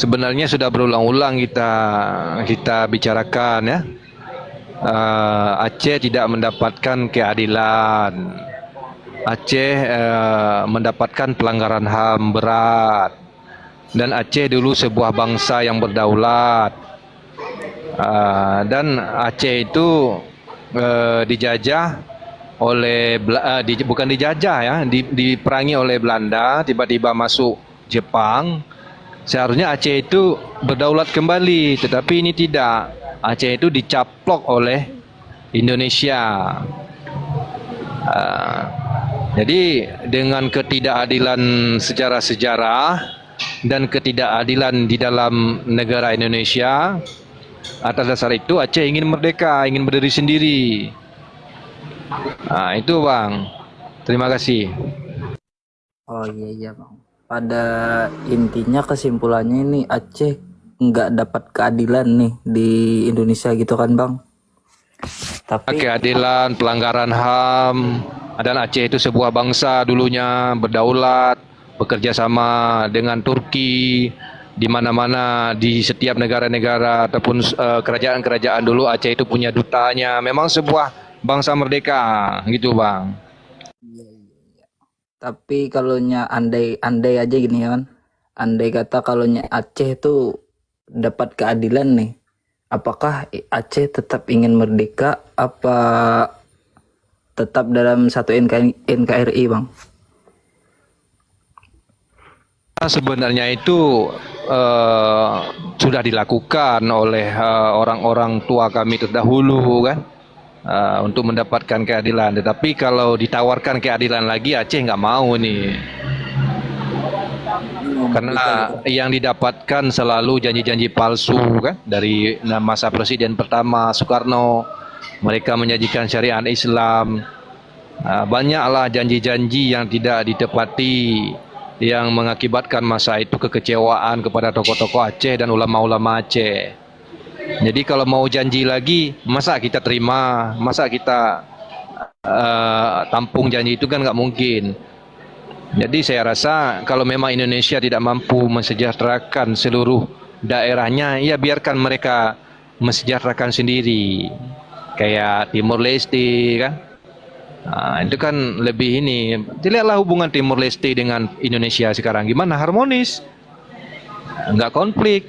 sebenarnya sudah berulang-ulang kita kita bicarakan ya. Aceh tidak mendapatkan keadilan. Aceh mendapatkan pelanggaran HAM berat. Dan Aceh dulu sebuah bangsa yang berdaulat. Dan Aceh itu dijajah oleh bukan dijajah ya, diperangi oleh Belanda, tiba-tiba masuk Jepang. Seharusnya Aceh itu berdaulat kembali, tetapi ini tidak. Aceh itu dicaplok oleh Indonesia. Jadi dengan ketidakadilan secara sejarah dan ketidakadilan di dalam negara Indonesia, atas dasar itu Aceh ingin merdeka, ingin berdiri sendiri. Itu Bang. Terima kasih. Oh iya iya bang. Pada intinya kesimpulannya ini Aceh nggak dapat keadilan nih di Indonesia gitu kan bang. Tapi Keadilan, pelanggaran HAM, dan Aceh itu sebuah bangsa dulunya berdaulat, bekerja sama dengan Turki, di mana-mana di setiap negara-negara ataupun kerajaan-kerajaan dulu Aceh itu punya dutanya. Memang sebuah bangsa merdeka, gitu Bang. tapi kalau andai aja gini ya kan. Andai kata kalau Aceh tuh dapat keadilan nih. Apakah Aceh tetap ingin merdeka apa tetap dalam satu NKRI bang? Sebenarnya itu sudah dilakukan oleh orang-orang tua kami terdahulu kan, untuk mendapatkan keadilan. Tetapi kalau ditawarkan keadilan lagi, Aceh nggak mau nih. Karena yang didapatkan selalu janji-janji palsu kan, dari masa Presiden pertama Soekarno. Mereka menjanjikan syariat Islam. Banyaklah janji-janji yang tidak ditepati, yang mengakibatkan masa itu kekecewaan kepada tokoh-tokoh Aceh dan ulama-ulama Aceh. Jadi kalau mau janji lagi, masa kita terima, masa kita tampung janji itu kan nggak mungkin. Jadi saya rasa kalau memang Indonesia tidak mampu mensejahterakan seluruh daerahnya, ya biarkan mereka mensejahterakan sendiri. Kayak Timur Leste kan. Itu kan lebih ini. Lihatlah hubungan Timur Leste dengan Indonesia sekarang gimana, harmonis, nggak konflik.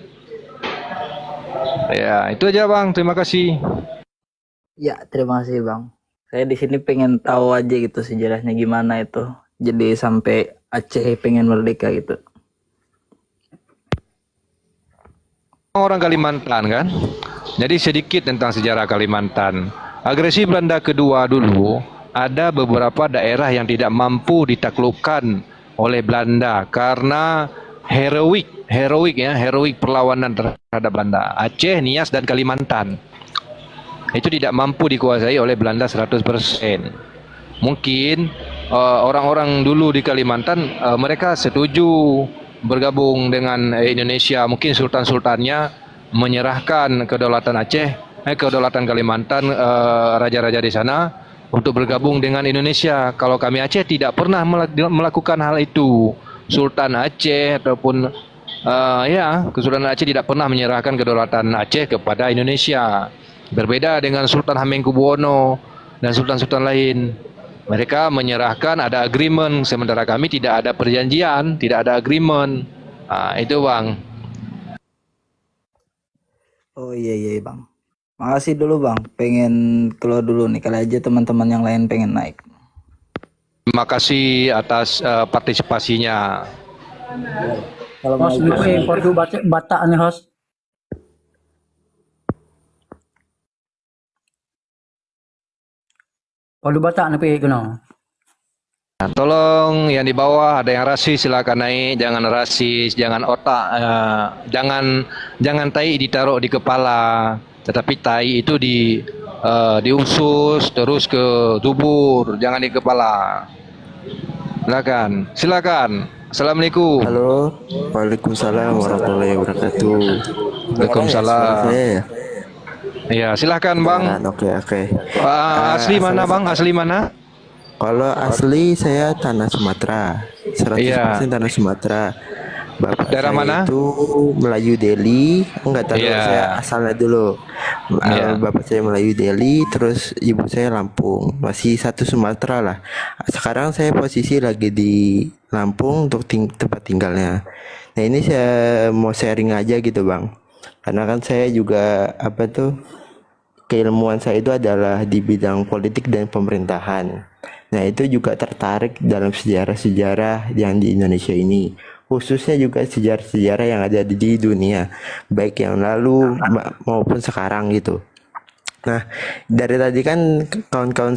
Ya itu aja Bang, terima kasih. Ya terima kasih bang. Saya di sini pengen tahu aja gitu sejarahnya gimana itu. Jadi sampai Aceh pengen merdeka gitu. Orang Kalimantan kan. Jadi sedikit tentang sejarah Kalimantan. Agresi Belanda kedua dulu, ada beberapa daerah yang tidak mampu ditaklukkan oleh Belanda karena heroik perlawanan terhadap Belanda. Aceh, Nias dan Kalimantan. Itu tidak mampu dikuasai oleh Belanda 100%. Mungkin orang-orang dulu di Kalimantan mereka setuju bergabung dengan Indonesia. Mungkin sultan-sultannya menyerahkan kedaulatan Aceh, kedaulatan Kalimantan, raja-raja di sana untuk bergabung dengan Indonesia. Kalau kami Aceh tidak pernah melakukan hal itu. Sultan Aceh ataupun Kesultanan Aceh tidak pernah menyerahkan kedaulatan Aceh kepada Indonesia. Berbeda dengan Sultan Hamengkubuwono dan sultan-sultan lain. Mereka menyerahkan ada agreement, sementara kami tidak ada perjanjian, tidak ada agreement. Itu Bang. Oh iya iya bang. Makasih dulu bang. Pengen keluar dulu nih. Kali aja teman-teman yang lain pengen naik. Terima kasih atas partisipasinya. Host niku impor du batak nih host. Kalau batak nih kuno. Tolong yang di bawah ada yang rasis silakan naik, jangan rasis, jangan otak, jangan tai ditaruh di kepala, tetapi tai itu di usus terus ke tubuh, jangan di kepala. Silakan. Assalamualaikum. Halo, waalaikumsalam warahmatullahi wabarakatuh. Waalaikumsalam. Iya, silakan Bang. Oke. Asli mana Bang? Asli mana? Kalau asli saya tanah Sumatera, 100% tanah Sumatera. Bapak Daerah saya mana? itu Melayu Delhi, enggak tahu Iya. saya asalnya dulu. Iya. Bapak saya Melayu Delhi, terus ibu saya Lampung, masih satu Sumatera lah. Sekarang saya posisi lagi di Lampung untuk tempat tinggalnya. Nah ini saya mau sharing aja gitu bang, karena kan saya juga apa tuh keilmuan saya itu adalah di bidang politik dan pemerintahan. Nah, itu juga tertarik dalam sejarah-sejarah yang di Indonesia ini, khususnya juga sejarah-sejarah yang ada di dunia, baik yang lalu maupun sekarang gitu. Nah, dari tadi kan kawan-kawan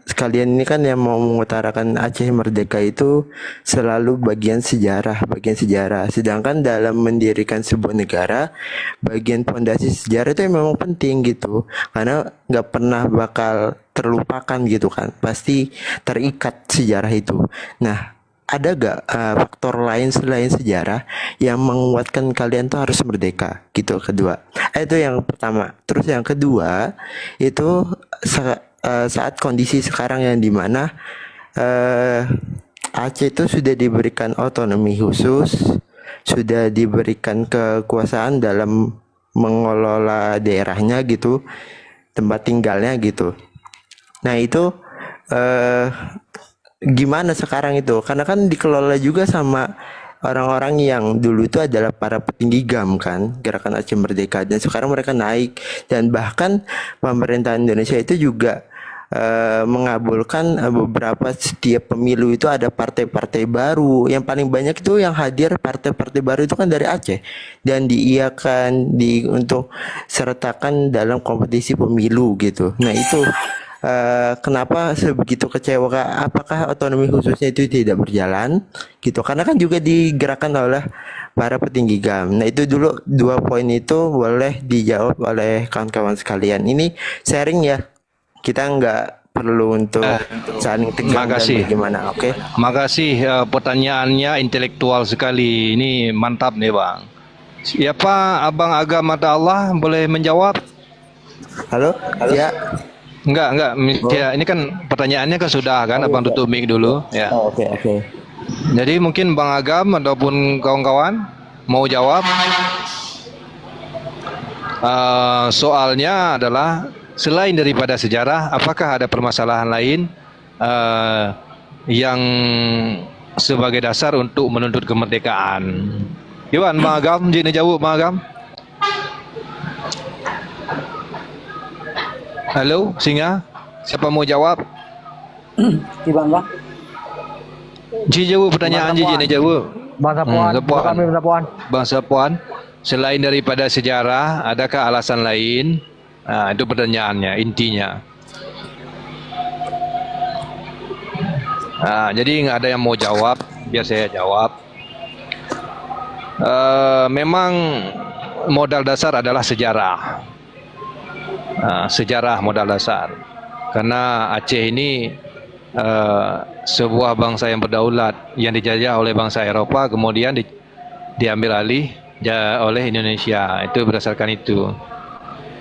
sekalian ini kan yang mau mengutarakan Aceh merdeka itu selalu bagian sejarah, bagian sejarah. Sedangkan dalam mendirikan sebuah negara, bagian fondasi sejarah itu memang penting gitu. Karena nggak pernah bakal terlupakan gitu kan. Pasti terikat sejarah itu. Nah, ada gak faktor lain selain sejarah yang menguatkan kalian tuh harus merdeka gitu? Kedua, itu yang pertama. Terus yang kedua itu saat kondisi sekarang yang dimana Aceh itu sudah diberikan otonomi khusus, sudah diberikan kekuasaan dalam mengelola daerahnya gitu, tempat tinggalnya gitu. Nah itu gimana sekarang itu? Karena kan dikelola juga sama orang-orang yang dulu itu adalah para petinggi GAM kan, Gerakan Aceh Merdeka, dan sekarang mereka naik, dan bahkan pemerintahan Indonesia itu juga mengabulkan beberapa setiap pemilu itu ada partai-partai baru. Yang paling banyak itu yang hadir partai-partai baru itu kan dari Aceh, dan diiakan untuk sertakan dalam kompetisi pemilu gitu. Nah itu kenapa sebegitu kecewa Kak? Apakah otonomi khususnya itu tidak berjalan gitu? Karena kan juga digerakkan oleh para petinggi GAM. Nah itu dulu dua poin itu boleh dijawab oleh kawan-kawan sekalian. Ini sharing ya, kita nggak perlu untuk saling tegang dan Makasih. bagaimana. Oke? Makasih, pertanyaannya intelektual sekali. Ini mantap nih bang. Siapa Abang Agam Mata Allah boleh menjawab? Halo? Ya. Enggak. Ya, ini kan pertanyaannya kan sudah kan, Abang tutup mic dulu. Ya. Oh, oke. Jadi mungkin Bang Agam ataupun kawan-kawan mau jawab. Soalnya adalah selain daripada sejarah, apakah ada permasalahan lain yang sebagai dasar untuk menuntut kemerdekaan? Iwan, Bang Agam, jika jawab Bang Agam. Halo, Singa. Siapa mau jawab? Iban bang. Ji jawab pertanyaan Ji ni jawab. Bangsa Puan. Sapuan. Kami Bangsa Puan. Bangsa Puan, selain daripada sejarah, adakah alasan lain? Itu pertanyaannya, intinya. Jadi nggak ada yang mau jawab, biar saya jawab. Memang modal dasar adalah sejarah. Sejarah modal dasar. Karena Aceh ini sebuah bangsa yang berdaulat yang dijajah oleh bangsa Eropa, kemudian diambil alih oleh Indonesia. Itu berdasarkan itu.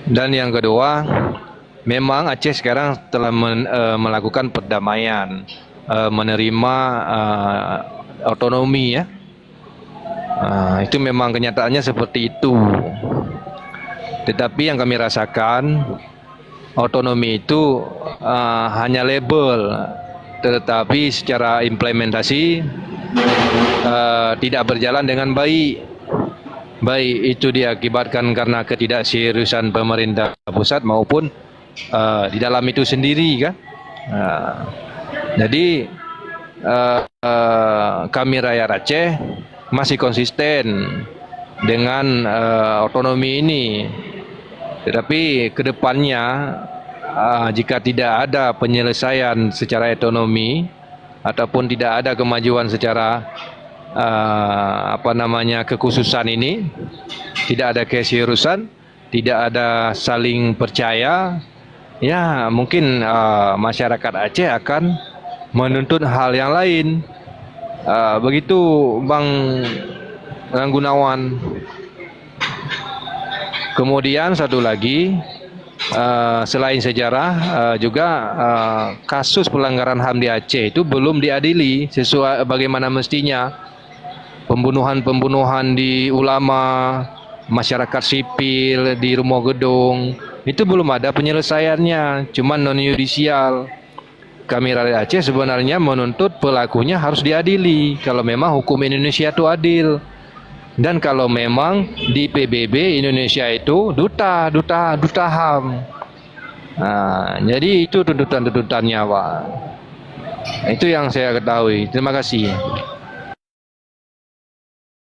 Dan yang kedua, memang Aceh sekarang telah melakukan perdamaian, menerima otonomi ya. Itu memang kenyataannya seperti itu. Tetapi yang kami rasakan, otonomi itu hanya label, tetapi secara implementasi tidak berjalan dengan baik. Baik itu diakibatkan karena ketidakseriusan pemerintah pusat maupun di dalam itu sendiri kan. Jadi kami rakyat Aceh masih konsisten dengan otonomi ini. Tetapi kedepannya jika tidak ada penyelesaian secara ekonomi ataupun tidak ada kemajuan secara kekhususan ini, tidak ada keseriusan, tidak ada saling percaya, ya mungkin masyarakat Aceh akan menuntut hal yang lain. Begitu Bang Gunawan. Kemudian satu lagi, selain sejarah, juga kasus pelanggaran HAM di Aceh itu belum diadili sesuai bagaimana mestinya. pembunuhan-pembunuhan di ulama, masyarakat sipil, di rumah gedung, itu belum ada penyelesaiannya, cuma non yudisial. Kami rakyat Aceh sebenarnya menuntut pelakunya harus diadili kalau memang hukum Indonesia itu adil. Dan kalau memang di PBB Indonesia itu duta HAM. Nah, jadi itu tuntutan-tuntutannya, Pak. Itu yang saya ketahui. Terima kasih.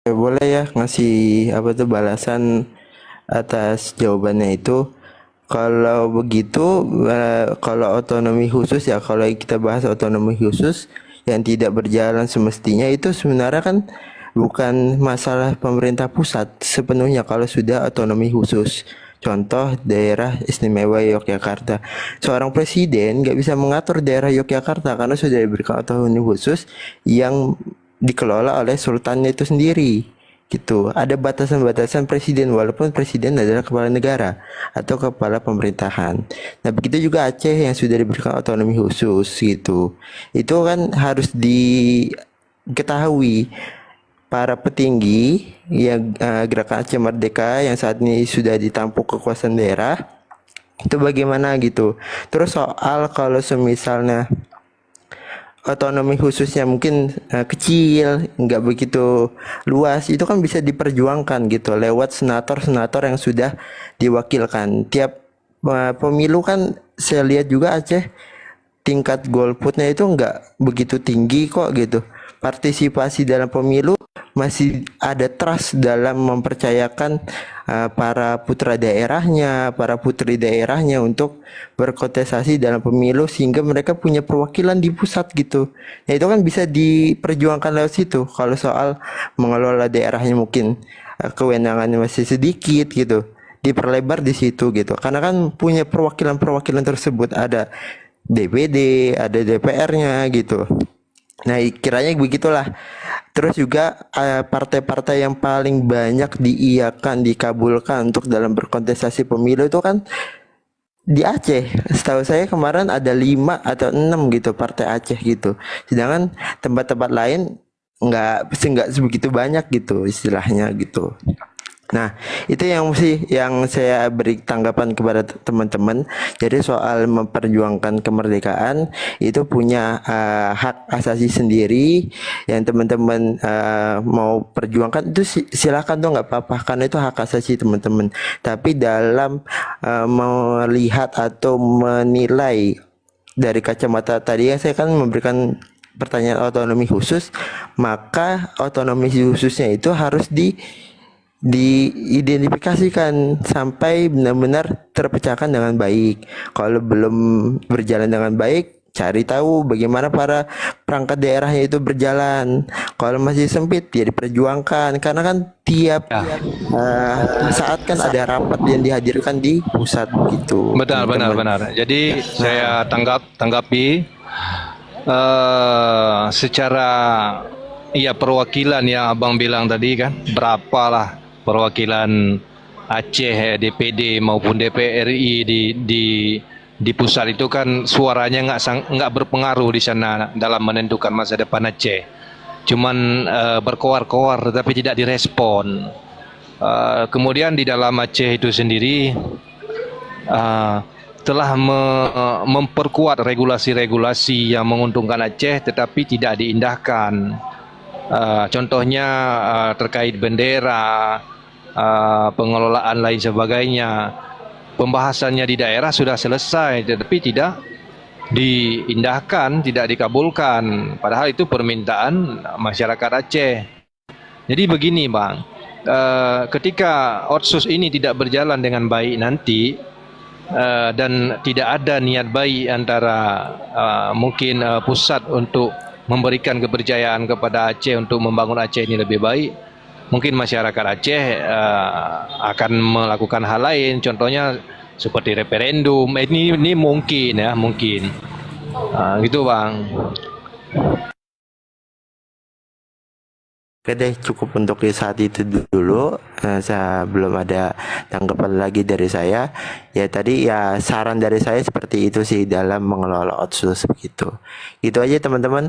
Boleh ya ngasih apa tuh balasan atas jawabannya itu. Kalau begitu, kalau otonomi khusus ya, kalau kita bahas otonomi khusus yang tidak berjalan semestinya itu sebenarnya kan bukan masalah pemerintah pusat sepenuhnya kalau sudah otonomi khusus. Contoh daerah istimewa Yogyakarta. Seorang presiden nggak bisa mengatur daerah Yogyakarta karena sudah diberikan otonomi khusus yang dikelola oleh sultannya itu sendiri. Gitu. Ada batasan-batasan presiden walaupun presiden adalah kepala negara atau kepala pemerintahan. Nah, begitu juga Aceh yang sudah diberikan otonomi khusus gitu. Itu kan harus diketahui para petinggi yang Gerakan Aceh Merdeka yang saat ini sudah ditampuk kekuasaan daerah itu bagaimana gitu. Terus soal kalau semisalnya otonomi khususnya mungkin kecil, nggak begitu luas, itu kan bisa diperjuangkan gitu lewat senator-senator yang sudah diwakilkan. Tiap pemilu kan saya lihat juga Aceh tingkat golputnya itu nggak begitu tinggi kok gitu. Partisipasi dalam pemilu masih ada trust dalam mempercayakan para putra daerahnya, para putri daerahnya untuk berkontestasi dalam pemilu sehingga mereka punya perwakilan di pusat gitu. Nah, itu kan bisa diperjuangkan lewat situ. Kalau soal mengelola daerahnya mungkin kewenangannya masih sedikit gitu, diperlebar di situ gitu. Karena kan punya perwakilan-perwakilan tersebut, ada DPD, ada DPR-nya gitu. Nah, kiranya begitulah. Terus juga partai-partai yang paling banyak diiyakan, dikabulkan untuk dalam berkontestasi pemilu itu kan di Aceh. Setahu saya kemarin ada 5 atau 6 gitu partai Aceh gitu. Sedangkan tempat-tempat lain nggak sebegitu banyak gitu istilahnya gitu. Nah, itu yang saya beri tanggapan kepada teman-teman. Jadi soal memperjuangkan kemerdekaan itu punya hak asasi sendiri yang teman-teman mau perjuangkan itu silakan tuh, nggak apa-apa karena itu hak asasi teman-teman. Tapi dalam melihat atau menilai dari kacamata tadi ya, saya kan memberikan pertanyaan otonomi khusus, maka otonomi khususnya itu harus diidentifikasikan sampai benar-benar terpecahkan dengan baik. Kalau belum berjalan dengan baik, cari tahu bagaimana para perangkat daerahnya itu berjalan. Kalau masih sempit, ya diperjuangkan. Karena kan tiap saat kan ada rapat yang dihadirkan di pusat gitu. Benar. Jadi saya tanggapi secara perwakilan yang abang bilang tadi kan, berapalah perwakilan Aceh DPD maupun DPR RI di pusat itu kan suaranya nggak berpengaruh di sana dalam menentukan masa depan Aceh. Cuman berkoar-koar tetapi tidak direspon. Kemudian di dalam Aceh itu sendiri telah memperkuat regulasi-regulasi yang menguntungkan Aceh tetapi tidak diindahkan. Contohnya terkait bendera, pengelolaan lain sebagainya. Pembahasannya di daerah sudah selesai tetapi tidak diindahkan, tidak dikabulkan. Padahal itu permintaan masyarakat Aceh. Jadi begini Bang, ketika Otsus ini tidak berjalan dengan baik nanti, dan tidak ada niat baik antara mungkin pusat untuk memberikan kepercayaan kepada Aceh untuk membangun Aceh ini lebih baik, mungkin masyarakat Aceh akan melakukan hal lain, contohnya seperti referendum. Ini mungkin gitu Bang. Oke deh, cukup untuk di saat itu dulu. Saya belum ada tanggapan lagi dari saya. Ya tadi ya saran dari saya seperti itu sih dalam mengelola outsource begitu. Itu aja teman-teman.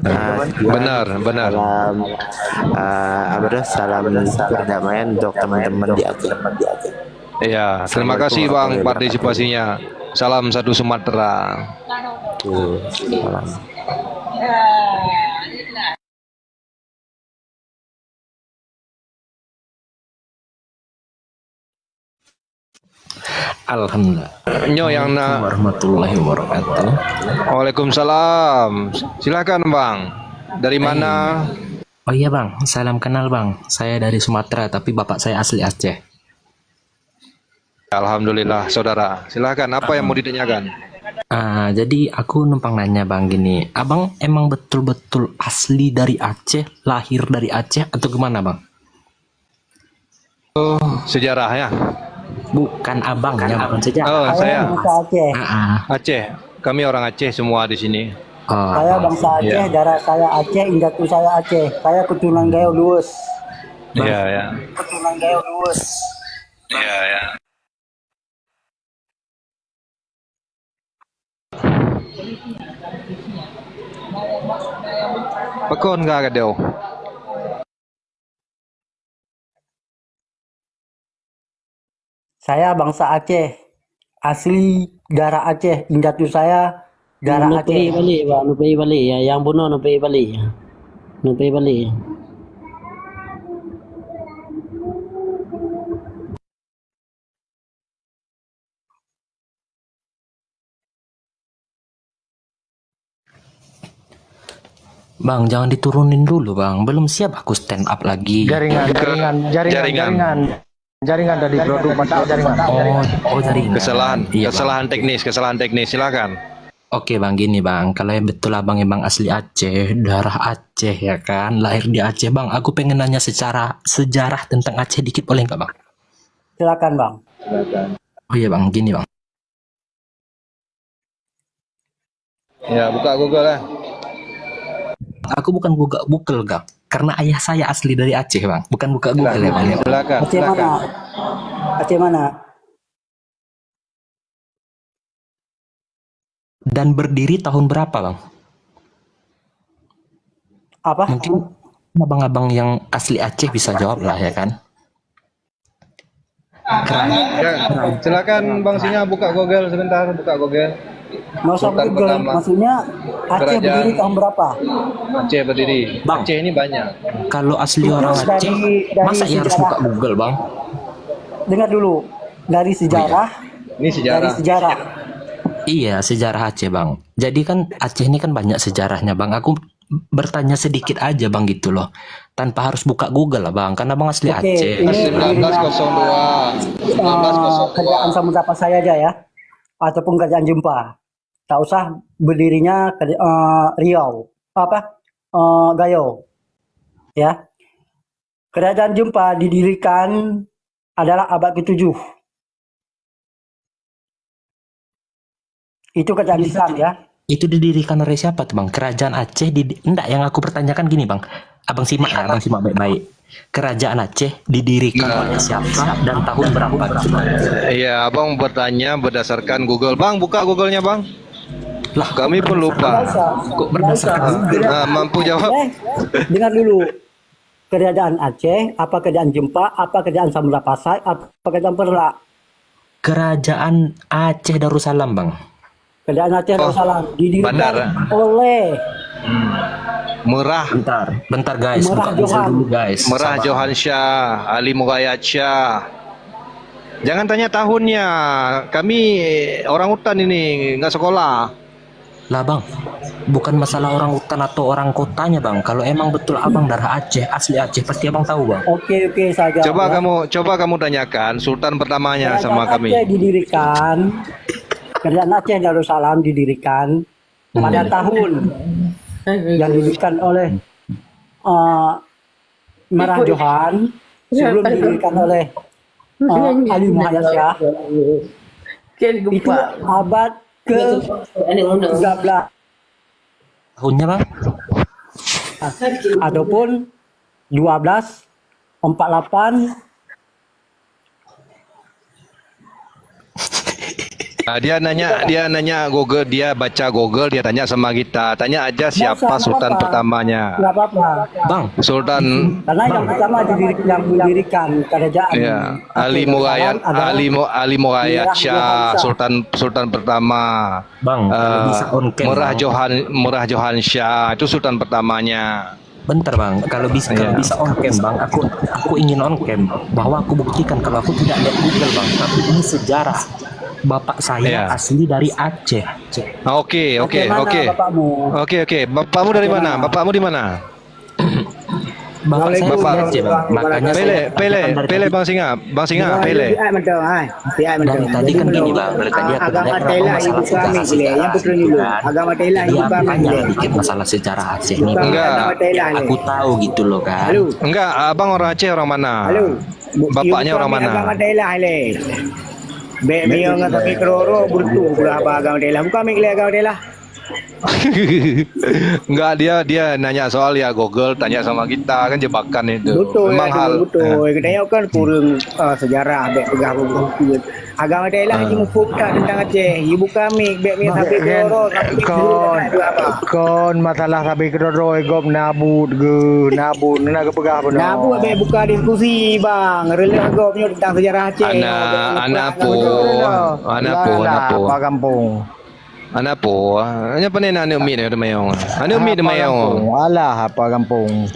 Benar, benar. Salam, salam perdamaian untuk teman-teman di Aceh. Iya, terima kasih Bang partisipasinya. Salam satu Sumatera. Salam. Alhamdulillah. Nyo yang Warahmatullahi wabarakatuh. Waalaikumsalam. Silakan Bang. Dari mana? Oh iya bang, salam kenal bang. Saya dari Sumatera, tapi bapak saya asli Aceh. Alhamdulillah saudara. Silakan apa yang mau ditanyakan? Jadi aku numpang nanya bang gini, abang emang betul-betul asli dari Aceh, lahir dari Aceh atau gimana bang? Sejarahnya. Bukan abangnya, bukan saja. Oh, saya bangsa Aceh. Aceh. Kami orang Aceh semua di sini. Saya bangsa Aceh, Iya. darah saya Aceh, indatu saya Aceh. Saya keturunan Gayo Luwes. Iya, ya. Keturunan Gayo Luwes. Iya, ya. Pekon ka kadeo. Saya bangsa Aceh. Asli darah Aceh, indatu saya darah Nupi Aceh. balik, Pak. Nupi balik ya. Yang bunuh nupi balik. Nupi balik. Bang, jangan diturunin dulu bang. Belum siap aku stand up lagi. Jaringan. Jaringan dari produk mata jaringan. Oh jaringan. Kesalahan, Iya, Bang. kesalahan teknis. Silakan. Oke bang, gini bang, kalau yang betul abang emang asli Aceh, darah Aceh ya kan, lahir di Aceh bang. Aku pengen nanya secara sejarah tentang Aceh dikit boleh nggak bang? Silakan bang. Oh iya bang, gini bang. Ya, buka Google lah. Aku bukan buka Google gak, karena ayah saya asli dari Aceh bang, bukan buka Google ya bang. Silakan. Aceh mana? Aceh mana? Dan berdiri tahun berapa bang? Apa? Mungkin abang-abang yang asli Aceh bisa jawab lah ya kan? Ya, silakan Bang Singa buka Google sebentar, buka Google. Nggak usah Sultan Google. pertama. Maksudnya Aceh Kerajaan. berdiri tahun berapa? Aceh berdiri. Bang. Aceh ini banyak. Kalau asli orang Dari- Aceh, dari masa ya harus sejarah. buka Google bang? Dengar dulu. Dari sejarah. Ini Dari sejarah. sejarah. Iya, sejarah Aceh bang. Jadi kan Aceh ini kan banyak sejarahnya bang. Aku bertanya sedikit aja bang gitu loh, tanpa harus buka Google lah bang, karena bang asli Oke, Aceh. ini 1902. 1902. kerjaan samudra pasai aja ya, ataupun kerjaan jumpa. Tak usah berdirinya Riau, Gayo, ya. Kerajaan jumpa didirikan adalah abad ke-7. Itu kerajaan Islam ya. Itu didirikan oleh siapa tuh bang? Kerajaan Aceh enggak, yang aku pertanyakan gini bang, abang simak ya, abang simak baik-baik. Kerajaan Aceh didirikan oleh siapa dan tahun berapa? Iya, Abang bertanya berdasarkan Google. Bang, buka Google-nya, Bang. Lah, Kami pun lupa. kok berdasarkan Mampu jawab? Dengar dulu. Kerajaan Aceh, apa kerajaan Jempa, apa kerajaan Samudra Pasai, apa kerajaan Perak. Kerajaan Aceh Darussalam bang. Kerajaan Aceh Darussalam didirikan bandar. oleh Merah. Bentar guys, Merah buka Google Johan. dulu guys. Merah Sabar. Johan Shah, Ali Murayat Shah. Jangan tanya tahunnya. Kami orang hutan ini, nggak sekolah. Lah bang, bukan masalah orang hutan atau orang kotanya bang. Kalau emang betul abang darah Aceh, asli Aceh, pasti abang tahu bang. Oke saja. Coba ya. kamu tanyakan Sultan pertamanya sama Kerajaan kami. Aceh didirikan, Kerajaan Aceh Darussalam didirikan pada tahun yang didirikan oleh Merah Johan, sebelum didirikan oleh Ali Muhammad Shah. Itu abad ke-13 Tahunnya bang? ataupun 1248. Dia nanya Google, dia baca Google, dia tanya sama kita. Tanya aja siapa Nggak usah, sultan nggak apa-apa. pertamanya. Nggak apa-apa. Bang, Sultan Karena yang pertama yang mendirikan kerajaan ya, Ali Aceh Murayat, Darussalam adalah Ali Murayat Mirah Shah, Johan Shah. sultan pertama. Bang, kalau bisa on cam, Murah Johan Shah itu sultan pertamanya. bentar bang, kalau bisa on cam bang, aku ingin on cam bahwa aku buktikan kalau aku tidak lihat Google bang, tapi ini sejarah. Bapak saya Iya. asli dari Aceh. Oke. Mana bapakmu? Oke. Bapakmu dari mana? Bapakmu di mana? Bapak saya Bapak- dari Aceh bang, makanya saya katakan dari Pele tadi- Bang Singa, Pele. dari tadi kan gini bang, dari tadi aku tanya kenapa masalah sejarah agama Thailand jadi ibu aku kami tanya boleh. dikit masalah sejarah Aceh nih bang. Enggak. Agama Thailand Yang aku tahu gitu loh kan. Halo. Enggak, abang orang Aceh orang mana? Halo. Bapaknya Ibu orang kami mana? Agama Thailand le. Be mio ngata ke kroro burtu berapa agama Thailand. Bukan mi agama Thailand. Enggak, dia nanya soal ya Google, tanya sama kita kan jebakan itu. Betul Memang ya, hal. betul. Kita kan kurang sejarah be pegah buku. Agama Thailand cuma fakta tentang Aceh. Ibu kami be mio sampai kroro Kon masalah sabi kedoro gom nabut naga pegah benar. Nabu be buka diskusi bang. Rela agaknya tentang sejarah Aceh. Anak po. Pak kampung. Anak po. Hanya panena anu mi de mayong. Anu mi de mayong. Alah apa kampung.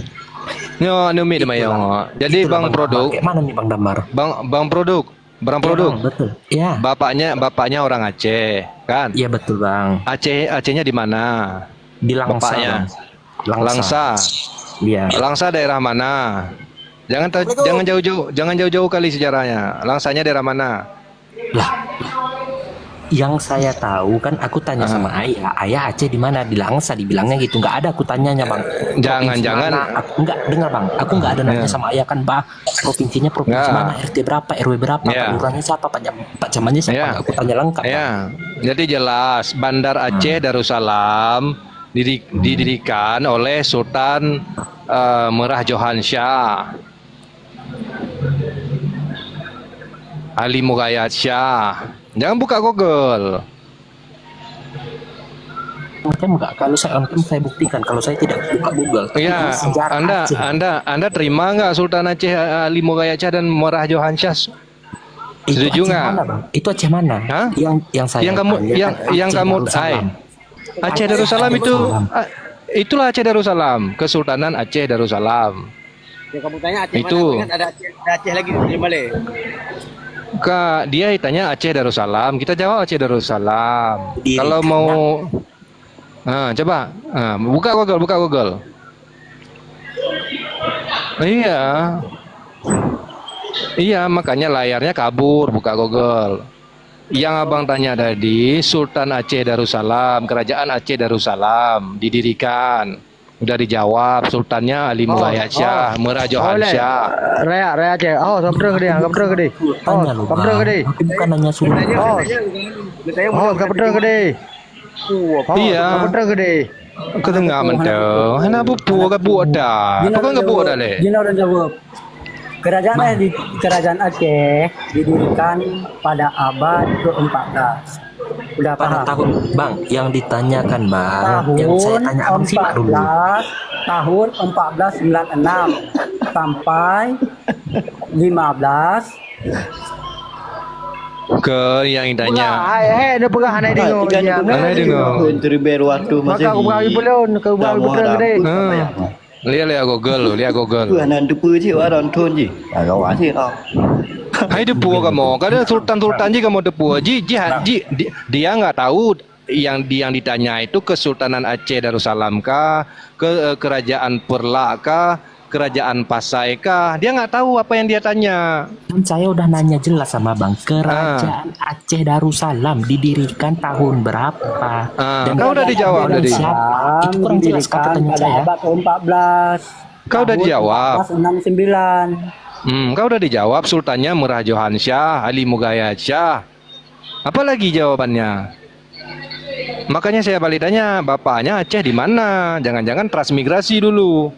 Nyo anu mi de mayong. Jadi Itulah bang produk, Kayak mana nih bang Damar? bang produk, barang produk. Iya, bang, betul. Iya. Bapaknya orang Aceh, kan? Iya betul bang. Acehnya di mana? Di Langsa. Bapaknya. Bang. Langsa. Iya. Langsa daerah mana? Jangan jauh-jauh kali sejarahnya. Langsanya daerah mana? Lah, yang saya tahu kan aku tanya sama ayah Aceh di mana, di Langsa, dibilangnya gitu. Nggak ada aku tanyanya bang. Jangan-jangan- Provinsi mana? Aku nggak dengar bang. Aku nggak ada nanya sama ayah kan bang. Provinsinya provinsi Nggak. mana, RT berapa, RW berapa, Ya. Pak Lurahnya siapa, Pak Camannya siapa? Ya. Nggak aku tanya lengkap. Bang. Ya, jadi jelas Bandar Aceh Darussalam didirikan oleh Sultan Merah Johan Shah, Ali Murayat Shah. Jangan buka Google. On-cam nggak? Kalau saya on-cam saya buktikan. Kalau saya tidak buka Google. Ya, Ini sejarah Aceh. Anda terima nggak Sultan Aceh Ali Murayat Shah dan Merah Johan Shah? Itu Setuju Aceh nggak? mana, Bang? Itu Aceh mana? Hah? Yang saya Yang kamu tanya yang kan yang Aceh kamu Darussalam. Aceh Darussalam itu itulah Aceh Darussalam, Kesultanan Aceh Darussalam. Ya, kamu tanya Aceh Itu. mana? Kan ada Aceh lagi di Bali. Dia tanya Aceh Darussalam, kita jawab Aceh Darussalam. Diri Kalau karena- mau coba buka Google. Iya. Iya, makanya layarnya kabur, buka Google. Yang abang tanya tadi, Sultan Aceh Darussalam, Kerajaan Aceh Darussalam didirikan. Udah dijawab, Sultannya Ali Murayat Shah, Merah Johan Shah. Raya Aceh. Oh, kapter gede, kapter gede. Oh, Tanya lu, kapter Bang. gede. Aku bukan nanya suruh. Oh, kapter gede. Oh, Iya. kapter gede. Kedengar mentau. Kenapa buat ke buat dah? Apa kan ke buat dah le? Gini orang jawab. Kerajaan Aceh didirikan pada abad ke-14. Udah Pada paham? tahun, Bang, yang ditanyakan Bang, yang saya Tahun tanya Abang simak dulu. 1496 sampai 15 Ke yang tanya. Hai, dia pegah anai dengar. Anai dengar. Teribir waktu Maka aku bagi belon, kau bagi betul gede. Lihat Google. Anan tu pun je orang tuan je. Kau asyik kau. Hai depu kamu. Kadang sultan ji kamu depu. Dia nggak tahu yang ditanya itu Kesultanan Aceh Darussalam kah, kerajaan Perlak kah, kerajaan Pasai kah? Dia nggak tahu apa yang dia tanya. Kan saya udah nanya jelas sama Bang, Kerajaan Aceh Darussalam didirikan tahun berapa? Kau udah dijawab tadi. Siapa? Itu kurang jelas kata tanya pada saya. abad ke-14. Kau udah dijawab. 1469. Kau udah dijawab Sultannya Merah Johan Shah, Ali Murayat Shah. Apa lagi jawabannya? Makanya saya balik tanya, bapaknya Aceh di mana? Jangan-jangan transmigrasi dulu.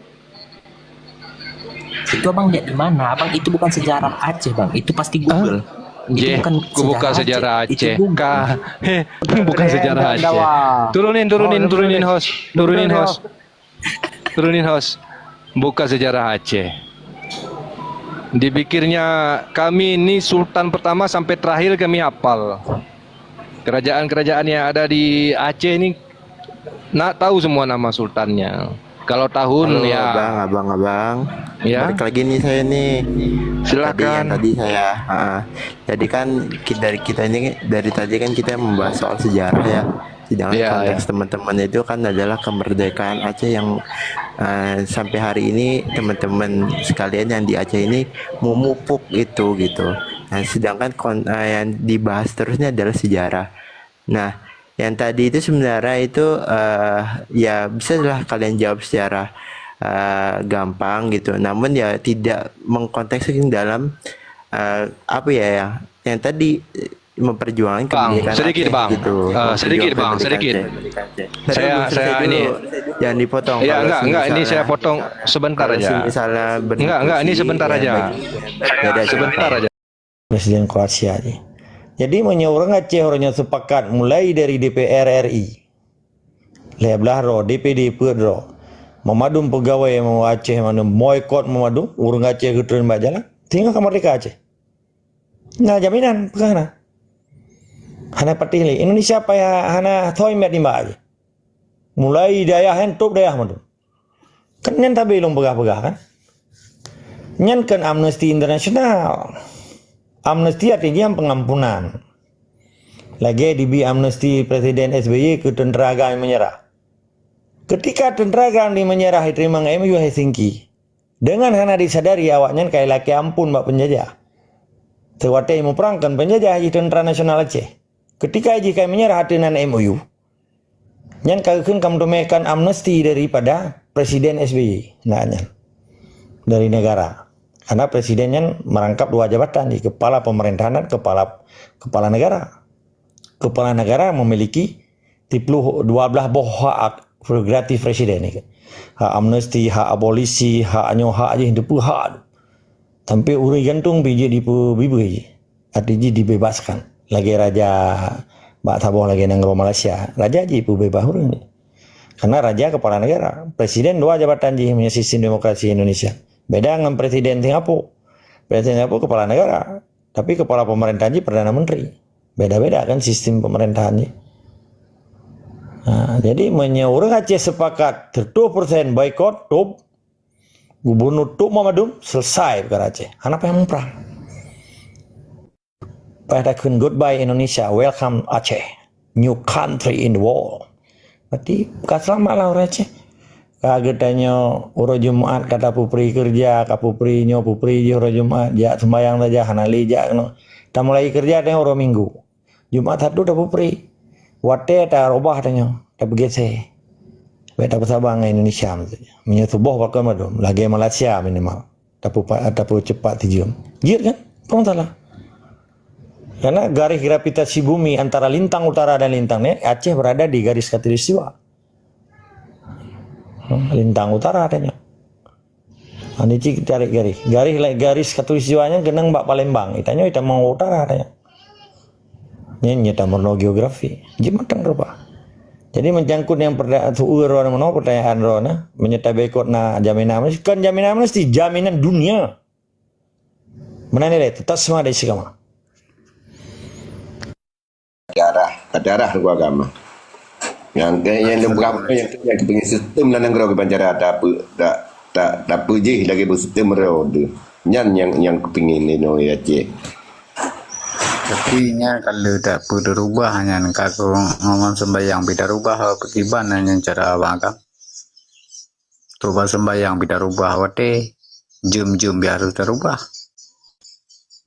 Itu abang lihat di mana? Abang itu bukan sejarah Aceh bang, itu pasti Google. Je, bukan sejarah Aceh. Itu Google. Bukan sejarah Aceh. Turunin host. Bukan sejarah Aceh. Dipikirnya kami ini sultan pertama sampai terakhir kami hafal. Kerajaan-kerajaan yang ada di Aceh ini nak tahu semua nama sultannya. Kalau tahun Halo, ya abang. Ya. Balik lagi nih saya nih. Silakan. Tadi saya, jadi kan dari tadi kan kita membahas soal sejarah ya. Sedangkan Ya, konteks teman-teman itu kan adalah kemerdekaan Aceh yang sampai hari ini teman-teman sekalian yang di Aceh ini memupuk itu gitu. Nah, sedangkan yang dibahas terusnya adalah sejarah. Nah, yang tadi itu sebenarnya itu ya bisa lah kalian jawab secara gampang gitu. Namun ya tidak mengkontekskan dalam apa ya yang tadi memperjuangkan kemerdekaan sedikit Aceh bang, gitu. sedikit bang, sedikit. Saya ini. Jangan dipotong. Ya Kalau enggak, ini misalnya- saya potong sebentar kalau aja. misalnya Enggak, ini sebentar aja. Sebentar aja. Presiden Kroasia aja. Jadi menyeorang Aceh orangnya sepakat mulai dari DPR RI. Leblah ro DPD Pedro. Memadum pegawai mau Aceh mana boykot memadum urang Aceh keturun jalan. Tinggal kemerdekaan Aceh. Nah jaminan pegana. Hana patili Indonesia apa ya hana thoi met dimba aja. Mulai daya hentup daya madum. Kan nyan tabe belum pegah-pegah kan. Nyan kan Amnesty Internasional. Amnesty artinya pengampunan. Lagi di amnesty Presiden SBY ke tentara agama menyerah. Ketika tentara agama menyerah diterima MU Helsinki. Dengan hana disadari awaknya kayak laki ampun mbak penjajah. Tewate mau perangkan penjajah di tentara nasional Aceh. Ketika jika menyerah dengan MU. Nyan kagakun kamu domekan amnesty daripada Presiden SBY. Nah nyan. Dari negara. Karena presidennya merangkap dua jabatan di kepala pemerintahan dan kepala negara. Kepala negara memiliki 12 hak prerogatif presiden ini. Hak amnesti, hak abolisi, hak hak aja hidup hak. Sampai uri gantung biji di bibi. Artinya dibebaskan. Lagi raja Mbak Taboh lagi nang Malaysia. Raja aja bebas urang. Karena raja kepala negara, presiden dua jabatan di sistem demokrasi Indonesia. Beda dengan presiden Singapura. Presiden Singapura kepala negara, tapi kepala pemerintahannya perdana menteri. Beda-beda kan sistem pemerintahannya. Nah, jadi menyeurang Aceh sepakat 30% boykot, tup, gubernur tup Muhammadum selesai perkara Aceh. Anak yang perang. Padakan goodbye Indonesia, welcome Aceh, new country in the world. Berarti selamat lah orang Aceh. Kagetanya uro Jumat kata pupri kerja, kapupri nyo pupri uro Jumat, ya sembayang saja hanali ja no. Ta mulai kerja teh uro Minggu. Jumat satu dah pupri. Wate ta robah tanya, ta begese. Beta pasabang Indonesia maksudnya. Menyetubuh bakal madum, lagi Malaysia minimal. Tapi cepat tijum. Jir kan? Kau salah. Karena garis gravitasi bumi antara lintang utara dan lintang Aceh berada di garis khatulistiwa. Lintang utara adanya. Ini kita tarik garis khatulistiwanya genang Mbak Palembang. Itanya kita mau utara adanya. Ini nyata merno geografi. Jimatang rupa. Jadi mencangkut yang pertanyaan rona menyertai bekot na jaminan amnesty kan jaminan amnesty jaminan dunia. Mana nih tetap semua ada isi kama. Darah gua agama. Yang berapa yang kepingin sistem dan negara kebancara tak puji lagi bersistem merode. Yang kepingin ini no ya cik. Tapi nya kalau tak perlu rubah hanya kalau ngomong sembahyang bida rubah petiban hanya cara abang. Rubah sembahyang bida rubah wate jum biar harus terubah.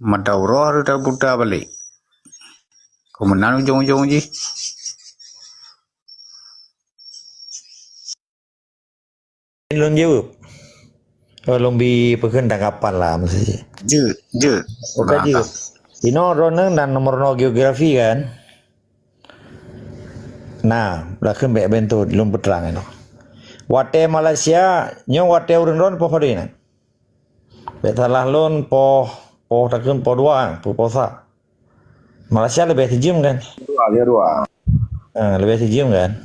Madauro harus terbuka balik. Kemudian ujung-ujung je. Belum jawab. Belum bi pekan tanggapan lah maksudnya. Je. Oke je. Ino roneng dan nomor no geografi kan. Nah, belakang baik bentuk belum peterang ino. Wate Malaysia, nyo wate urun ron apa fadina? Salah lon po takun po dua, po posa. Malaysia lebih sejam kan? Dua. Lebih sejam kan?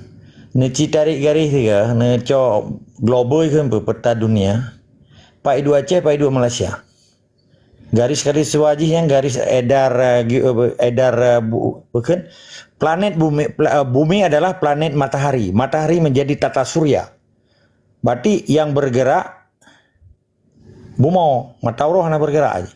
Neci tarik garis tiga, neco global kan peta dunia. Pai dua Aceh, pai dua Malaysia. Garis-garis wajih yang garis bukan planet bumi adalah planet matahari. Matahari menjadi tata surya. Berarti yang bergerak Bumo, Matauro hana bergerak aja.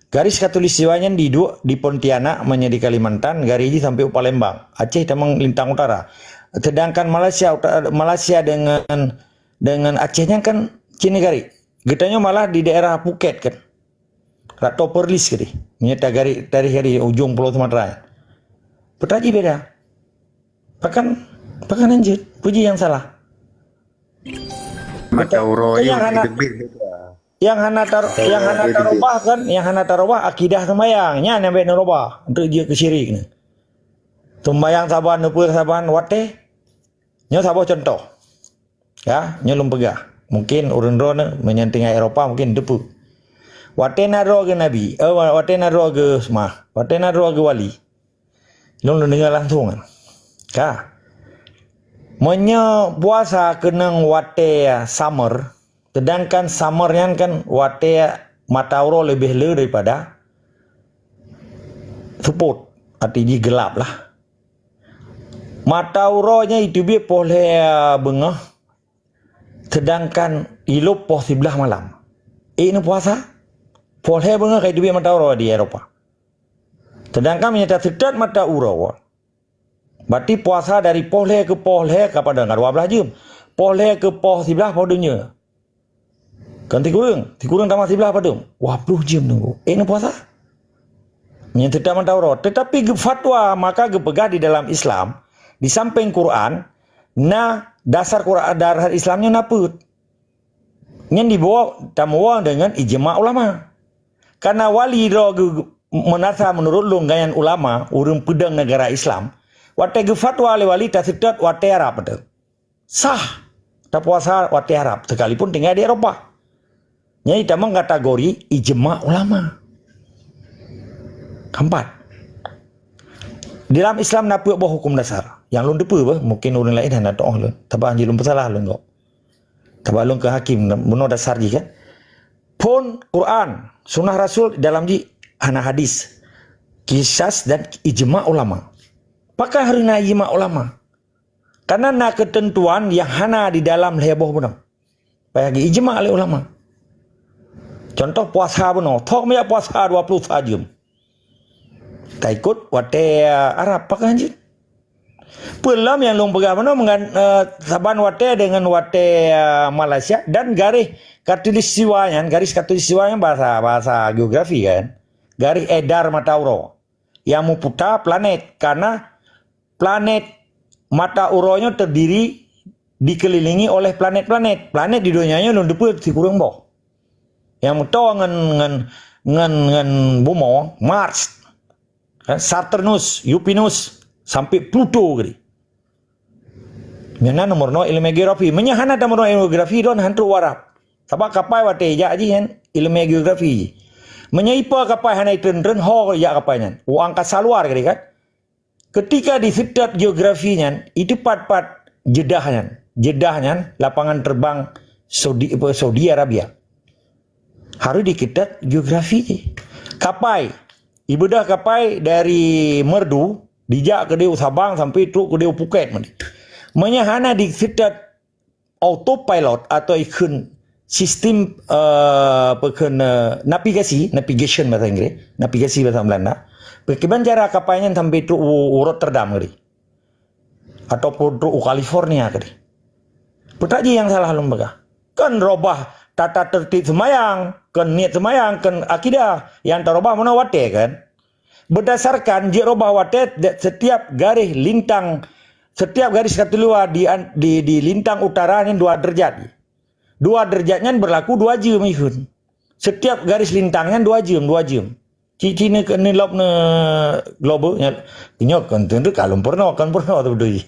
Garis khatulistiwanya di Pontianak menjadi Kalimantan, garis sampai Palembang. Aceh tamang lintang utara. Sedangkan Malaysia dengan Acehnya kan Cina garis. Getanya malah di daerah Phuket kan. Rato Perlis kali. Menyata garis dari ujung Pulau Sumatera. Petaji beda. Pakan anjir, puji yang salah. Matauro Yang hana tarobah kan, yang hana tarobah akidah sembayangnya sampai narobah untuk dia kesyirik ni. Sembayang saban nepur saban wate. Nyo sabo contoh. Ya, nyo lum pegah. Mungkin urun-urun menyenting Eropa mungkin depu. Wate naro ke nabi, wate naro ke semah, wate naro ke wali. Lum dengar langsung kan. Ka. Menyo puasa kenang wate summer. Sedangkan summernya kan wate Matauro lebih le daripada support. Artinya gelap lah. Matauronya itu dia boleh bengah. Sedangkan ilup poh 11 malam. Ini puasa. Boleh bengah kayak dia Matauro di Eropa. Sedangkan menyata sedat Matauro. Berarti puasa dari boleh ke boleh kepada 12 jam. Boleh ke poh 11 podonya. Kan tikurung tambah 11 padum. Wah, 10 jam nunggu. Ini puasa. Yang tidak Matauro. Tetapi fatwa maka pegah di dalam Islam. Di samping Quran. Dasar Quran darah Islamnya naput. Yang dibawa tamuwa dengan ijma' ulama. Karena wali menasa menurut lunggayan ulama. Urung pedang negara Islam. Wate fatwa oleh wali tak sedot wate Arab. Sah. Tak puasa wate Arab. Sekalipun tinggal di Eropa. Nyai tamang kategori ijma' ulama. Keempat. Dalam Islam napu bah hukum dasar. Yang lun depu bah mungkin orang lain hendak doa lun. Tapi anjir lun bersalah lun kok. Tapi lun ke hakim benar dasar ji kan. Pun Quran, sunnah Rasul dalam ji hana hadis, kisas dan ijma' ulama. Apakah harina ijma' ulama? Karena na ketentuan yang hana di dalam heboh benar. Bagi ijma' oleh ulama. Contoh puasa benar. Tok punya puasa 20 jam. Tak ikut wate Arab pakai anjir. Pelam yang long pegang benar saban wate dengan wate Malaysia dan garis khatulistiwanya bahasa geografi kan. Garis edar Matauro yang memutar planet karena planet Matauronya terdiri dikelilingi oleh planet-planet. Planet di dunianya long depu si kurang boh. Yang tahu ngan Bumo, Mars, Saturnus, Uranus sampai Pluto gini. Mana nomor no ilmu geografi? Menyahana ada nomor ilmu geografi don hantu warap. Sebab kapai wate ja aji kan ilmu geografi. Menyaipa kapai hanai tren ho ya kapainya. Angkasa luar gini kan. Ketika di sedat geografinya itu part-part jedahnya lapangan terbang Saudi Arabia. Harus diketat geografi. Kapai. Ibadah kapai dari Merdu. Dijak ke dia Sabang sampai truk ke dia Phuket. Menyahana diketat autopilot atau ikun sistem navigation bahasa Inggris. Navigasi bahasa Belanda. Bagaimana cara kapainya sampai truk Rotterdam. Ataupun truk California. Petaji yang salah lembaga. Kan robah tata tertib semayang, kan niat semayang, kan akidah yang terubah mana wate kan. Berdasarkan jerobah wate setiap garis lintang, setiap garis katuliwa di lintang utara ini 2 derajat. 2 derajatnya berlaku 2 jam ihun. Setiap garis lintangnya 2 jam. Cici ni lop ne global nyok kan tentu kalau pernah tu doi.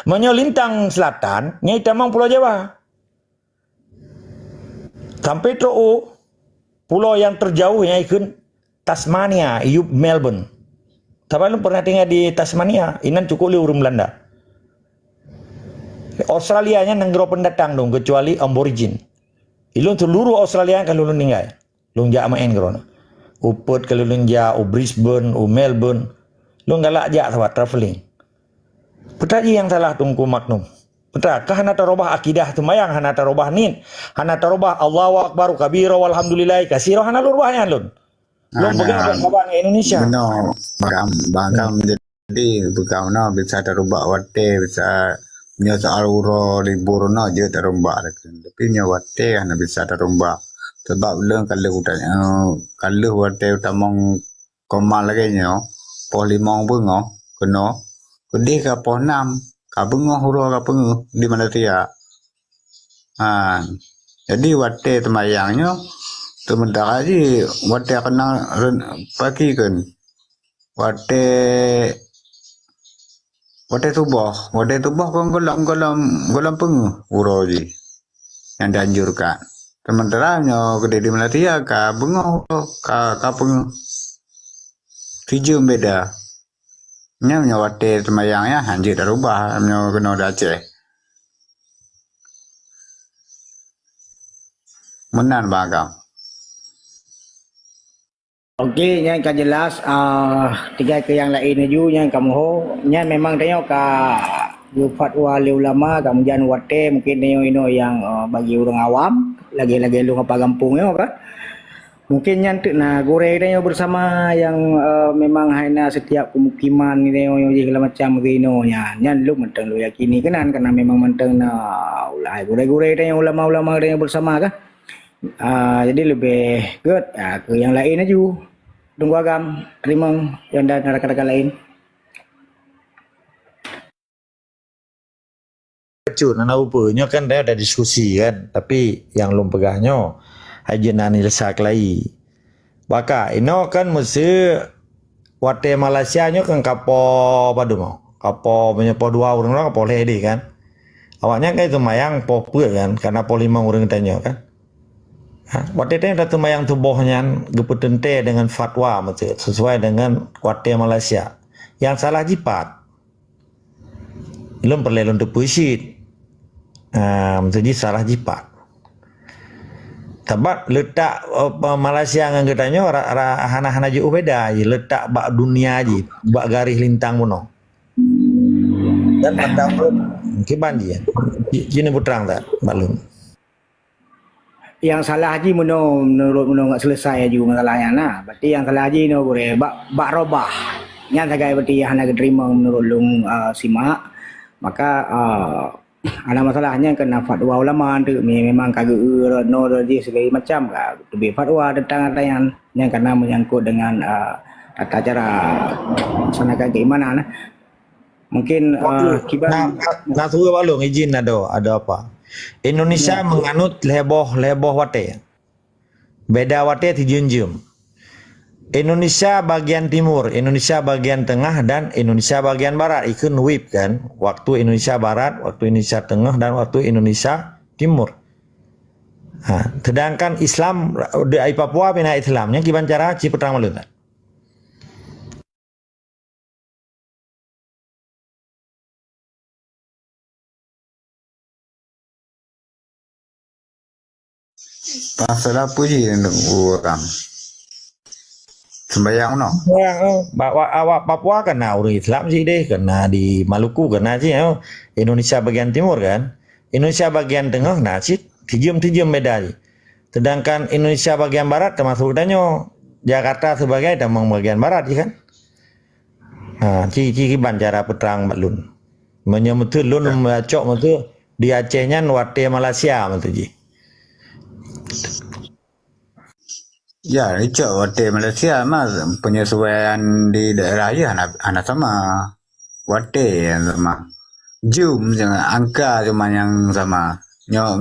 Menyo lintang selatan nyai tamang Pulau Jawa. Sampai truk pulau yang terjauh yang ikut Tasmania, iup Melbourne. Tapi lu pernah tinggal di Tasmania, inan cukup li urung Belanda. Australia nya nenggro pendatang dong, kecuali aborigin. Ilun seluruh Australia kalau lu tinggal, lu jak main krono. Upet kalau lu jak, Brisbane, Melbourne, lu galak jak sama traveling. Petaji yang salah tungku maknum. Betul, hana tarobah akidah tumayang, hana tarobah nin, hana tarobah Allahu Akbar kabira walhamdulillah kasiro, hana lurubahnya lun. Lun begitu kawan Indonesia. Benar, bagam jadi bagam no bisa terubah wate, bisa nyo soal uro libur no je terubah, tapi nyo wate hana bisa terubah. Sebab leng kalau utanya, kalau wate utamong komal lagi nyo, polimong bungo, keno, kedi ka ponam. Kabungo huru kabungo di mana dia. Jadi wate temayangnya sementara aja wate kena pagi kan. Wate tubuh kan golam pengu huru aja yang dianjurkan. Sementara nyo gede di mana dia kabungo kabungo. Tujuh beda. Nyo wate temayangnya hanjir darubah nyo kena Aceh. Menan bagam. Okey, yang kan jelas tiga ke yang lain ju yang kamu ho, yang memang tengok ka fatwa li ulama kemudian wate mungkin tengok ino yang bagi orang awam, lagi-lagi lu ngapa kampung yo kan. Mungkin nyantik na goreng dia bersama yang memang hanya setiap pemukiman ni dia segala macam begino nya nyan lu mentang lu yakini kenan karena memang mentang na ulai goreng dia ulama-ulama dia bersama kan. Jadi lebih good ke yang lain aja. Tunggu agam terima yang dan rakan-rakan lain. Cun, nana upanya kan dia ada diskusi kan, tapi yang belum pegahnya aja nani lesak lagi. Baka, ino kan mesti wate Malaysia nyo kan kapo padu mau. Kapo menyepo dua orang kapo ledi kan. Awaknya kan itu mayang popu kan, karena po 5 orang tanya kan. Wate tanya datu mayang tubuhnya geputente dengan fatwa mesti sesuai dengan wate Malaysia. Yang salah jipat. Belum perlu untuk puisi. Jadi salah jipat. Sebab letak Malaysia dengan katanya hana-hana je beda je letak bak dunia je bak garis lintang mono. Dan patang pun kiban je. Jini putrang tak maklum. Yang salah haji menurut enggak selesai juga masalahnya nah. Berarti yang salah haji no boleh bak robah. Yang sagai berarti hana terima menurut lung simak. Maka ada masalahnya kena fatwa ulama tu memang kagak no dia segala macam lebih fatwa tentang yang karena menyangkut dengan tata cara melaksanakan keimanan mungkin kiban nak suruh balung izin ada apa Indonesia menganut leboh wate beda wate dijunjung Indonesia bagian timur, Indonesia bagian tengah, dan Indonesia bagian barat. Ikut WIP kan, waktu Indonesia barat, waktu Indonesia tengah, dan waktu Indonesia timur. Sedangkan Islam di Papua bina Islamnya kiban cara Cipetang malu tak? Pasal apa sih yang orang? Sembayang no. Awak Papua kena orang Islam sih deh, kena di Maluku kena sih. Indonesia bagian timur kan, Indonesia bagian tengah nah sih tijum beda sih. Sedangkan Indonesia bagian barat termasuk danyo Jakarta sebagai damang bagian barat sih kan. Ciki bancara peterang balun. Menyemutu lun macok mutu di Acehnya wate Malaysia mutu ji. Ya, itu wate Malaysia mah penyesuaian di daerah ya anak sama wate yang sama. Jum jangan angka cuma yang sama. Nyo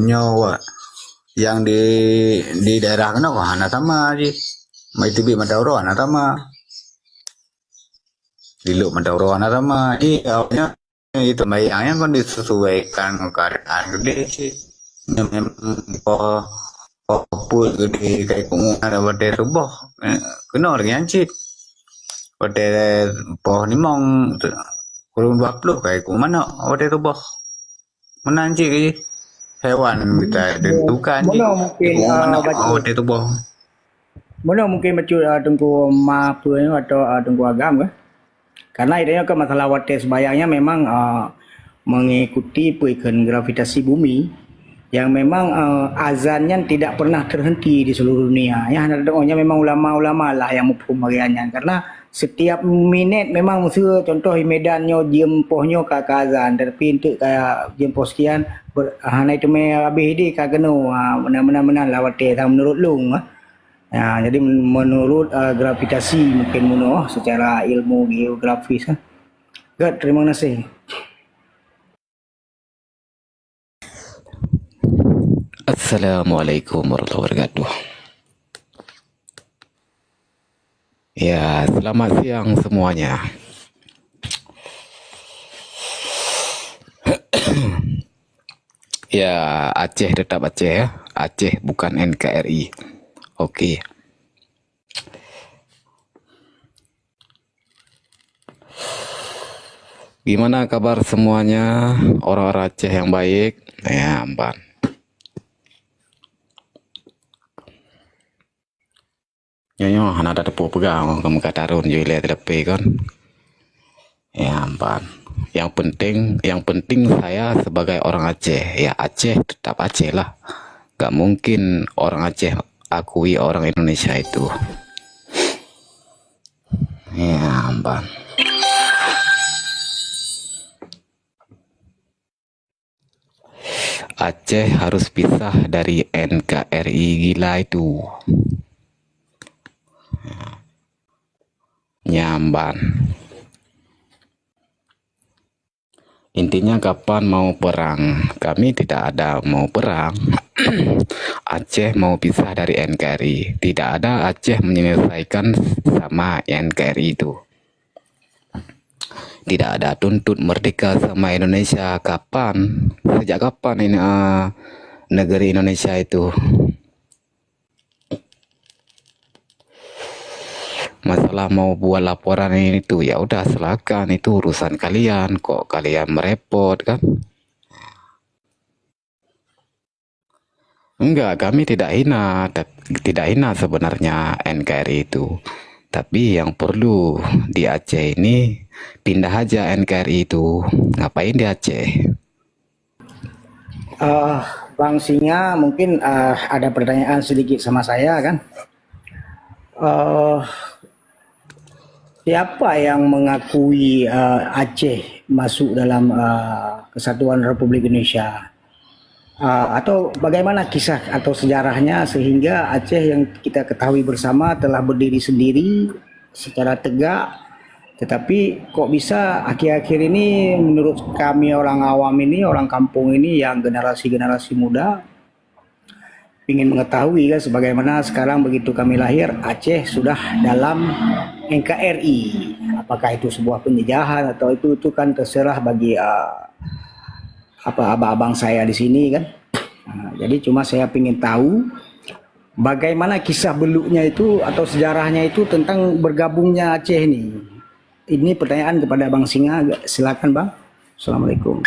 yang di daerah kana kok anak sama aja. Mai tibi madauro anak sama. Diluk madauro anak sama. Iya, itu bayangnya kan disesuaikan keadaan gede sih. apa gede kayak kamu ada pada rubah kena orang cit pada pohon ni mong kurun 20 kayak kamu mana pada rubah mana cit hewan kita tentukan cit Mana mungkin mana baca pada rubah mana mungkin baca tunggu apa atau tunggu agam ke? Karena idenya ke masalah water sebayangnya memang mengikuti perubahan gravitasi bumi yang memang azannya tidak pernah terhenti di seluruh dunia. Ya, doanya memang ulama-ulama lah yang mempermariannya. Karena setiap minit memang mesti contoh medannya jempohnya ke azan. Tapi untuk kayak jempoh sekian, hanya itu habis di kagak benar-benar lah water menurut lung. Ya, jadi menurut gravitasi mungkin secara ilmu geografis. Good, terima kasih. Assalamualaikum warahmatullahi wabarakatuh. Ya, selamat siang semuanya. Ya, Aceh tetap Aceh ya. Aceh bukan NKRI. Oke. Gimana kabar semuanya? Orang-orang Aceh yang baik? Ya, ampun. Nyonya, hana ada tepuk pegang kamu kata Arun je lihat tepi kan. Ya, ampun. Yang penting saya sebagai orang Aceh, ya Aceh tetap Aceh lah. Gak mungkin orang Aceh akui orang Indonesia itu. Ya, ampun. Aceh harus pisah dari NKRI gila itu. Nyamban. Intinya kapan mau perang? Kami tidak ada mau perang. Aceh mau pisah dari NKRI. Tidak ada Aceh menyelesaikan sama NKRI itu. Tidak ada tuntut merdeka sama Indonesia. Kapan? Sejak kapan ini negeri Indonesia itu? Masalah mau buat laporan ini tuh ya udah silakan, itu urusan kalian, kok kalian merepot kan? Enggak, kami tidak hina sebenarnya NKRI itu. Tapi yang perlu di Aceh ini pindah aja NKRI itu. Ngapain di Aceh? Bang Singa mungkin ada pertanyaan sedikit sama saya kan. Siapa yang mengakui Aceh masuk dalam Kesatuan Republik Indonesia? Atau bagaimana kisah atau sejarahnya sehingga Aceh yang kita ketahui bersama telah berdiri sendiri secara tegak, tetapi kok bisa akhir-akhir ini menurut kami orang awam ini, orang kampung ini yang generasi-generasi muda ingin mengetahui kan sebagaimana sekarang begitu kami lahir Aceh sudah dalam NKRI. Apakah itu sebuah penjajahan atau itu kan terserah bagi abang-abang saya di sini kan. Jadi cuma saya ingin tahu bagaimana kisah beluknya itu atau sejarahnya itu tentang bergabungnya Aceh ini. Ini pertanyaan kepada Bang Singa, silakan Bang. Assalamualaikum.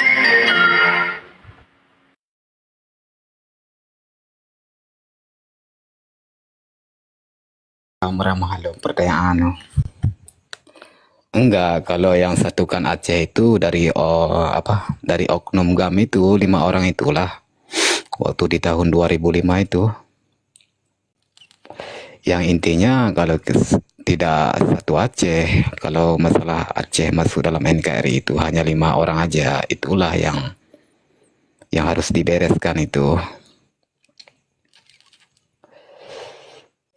Mahalo pertanyaan. Enggak, kalau yang satukan Aceh itu dari dari oknum GAM itu 5 orang itulah. Waktu di tahun 2005 itu. Yang intinya kalau tidak satu Aceh, kalau masalah Aceh masuk dalam NKRI itu hanya 5 orang aja. Itulah yang harus dibereskan itu.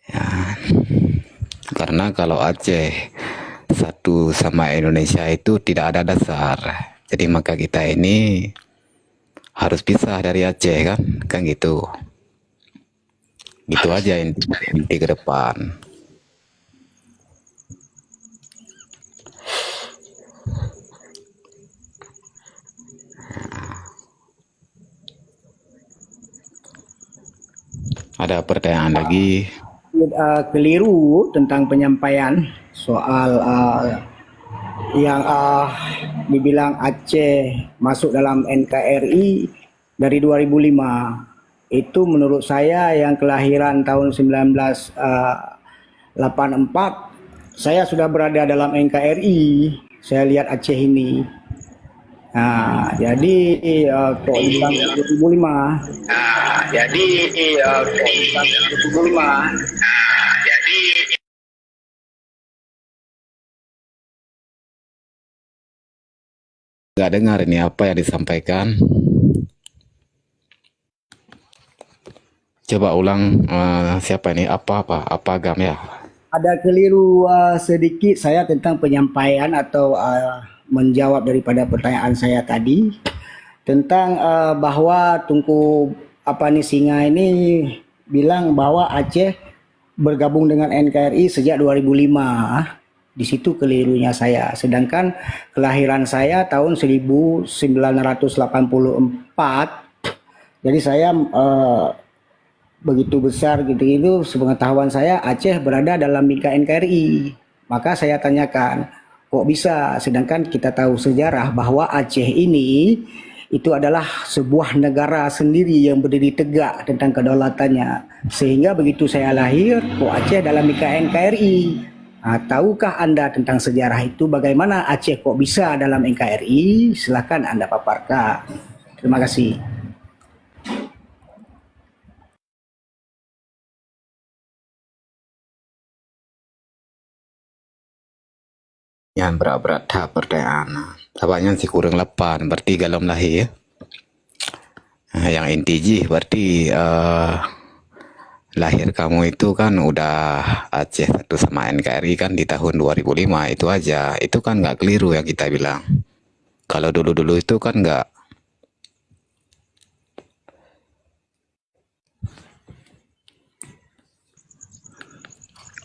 Ya. Karena kalau Aceh satu sama Indonesia itu tidak ada dasar. Jadi maka kita ini harus pisah dari Aceh kan gitu. Gitu aja inti ke depan. Ada pertanyaan lagi? Keliru tentang penyampaian soal yang dibilang Aceh masuk dalam NKRI dari 2005. Itu menurut saya yang kelahiran tahun 1984, saya sudah berada dalam NKRI. Saya lihat Aceh ini. Nah, jadi kok dibilang 2005. Jadi Nggak dengar ini apa yang disampaikan. Coba ulang, siapa ini? Apa agam ya? ada keliru sedikit saya tentang penyampaian atau menjawab daripada pertanyaan saya tadi tentang bahwa Tunku Singa ini bilang bahwa Aceh bergabung dengan NKRI sejak 2005. Di situ kelirunya saya. Sedangkan kelahiran saya tahun 1984. Jadi saya begitu besar gitu sepengetahuan saya Aceh berada dalam mika NKRI. Maka saya tanyakan, kok bisa? Sedangkan kita tahu sejarah bahwa Aceh ini itu adalah sebuah negara sendiri yang berdiri tegak tentang kedaulatannya. Sehingga begitu saya lahir, kok Aceh dalam mika NKRI? Tahukah Anda tentang sejarah itu? Bagaimana Aceh kok bisa dalam NKRI? Silakan Anda paparkan. Terima kasih. Yang berat-berat pertanyaan. Tabaknya si kurang lepan, berarti galom lahir. Yang inti berarti lahir kamu itu kan udah Aceh satu sama NKRI kan di tahun 2005 itu aja. Itu kan nggak keliru yang kita bilang. Kalau dulu-dulu itu kan nggak.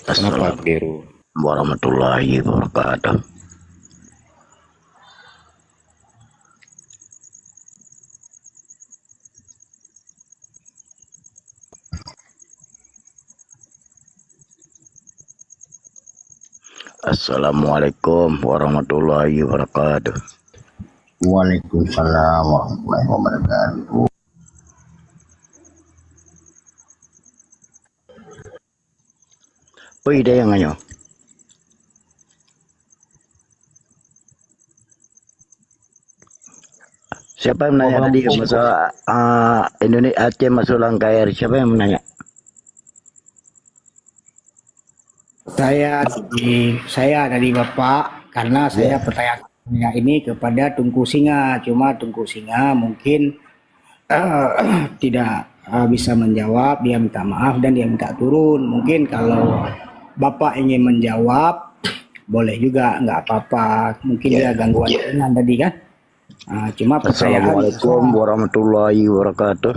Kenapa keliru? Warahmatullahi wabarakatuh. Assalamualaikum warahmatullahi wabarakatuh. Waalaikumsalam warahmatullahi wabarakatuh. Apa ide yang nganyo? Siapa yang menanya tadi masalah Indonesia Aceh masuk dalam NKRI? Siapa yang menanya? Saya dari Bapak karena saya pertanyaan ini kepada Tunku Singa. Cuma Tunku Singa mungkin tidak bisa menjawab. Dia minta maaf dan dia minta turun. Mungkin kalau Bapak ingin menjawab boleh juga, nggak apa-apa. Mungkin dia gangguan jaringan tadi kan. Cuma Assalamualaikum warahmatullahi wabarakatuh.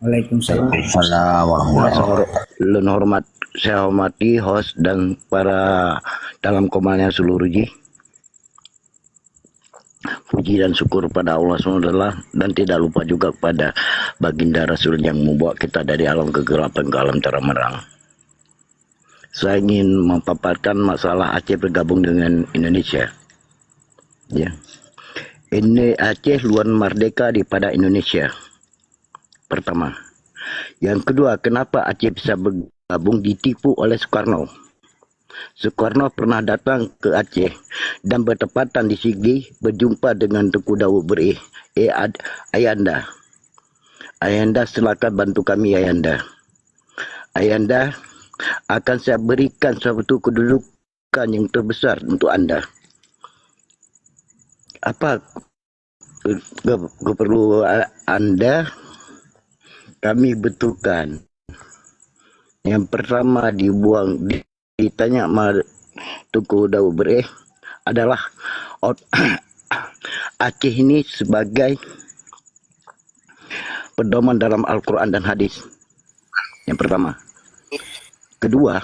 Waalaikumsalam. Assalamualaikum. Hormat, saya hormati host dan para dalam komalnya seluruh ji. Puji dan syukur pada Allah SWT dan tidak lupa juga kepada baginda Rasul yang membawa kita dari alam kegelapan ke alam terang. Saya ingin memaparkan masalah Aceh bergabung dengan Indonesia. Ya. Ini Aceh luar merdeka daripada Indonesia. Pertama. Yang kedua, kenapa Aceh bisa bergabung ditipu oleh Soekarno? Soekarno pernah datang ke Aceh dan bertepatan di Sigi berjumpa dengan Tengku Daud Berih. Ayanda. Ayanda, silakan bantu kami Ayanda. Ayanda, akan saya berikan suatu kedudukan yang terbesar untuk Anda. Apa perlu Anda? Kami betulkan. Yang pertama ditanya Tengku Daud Berih adalah Aceh ini sebagai pedoman dalam Al-Quran dan hadis. Yang pertama. Kedua,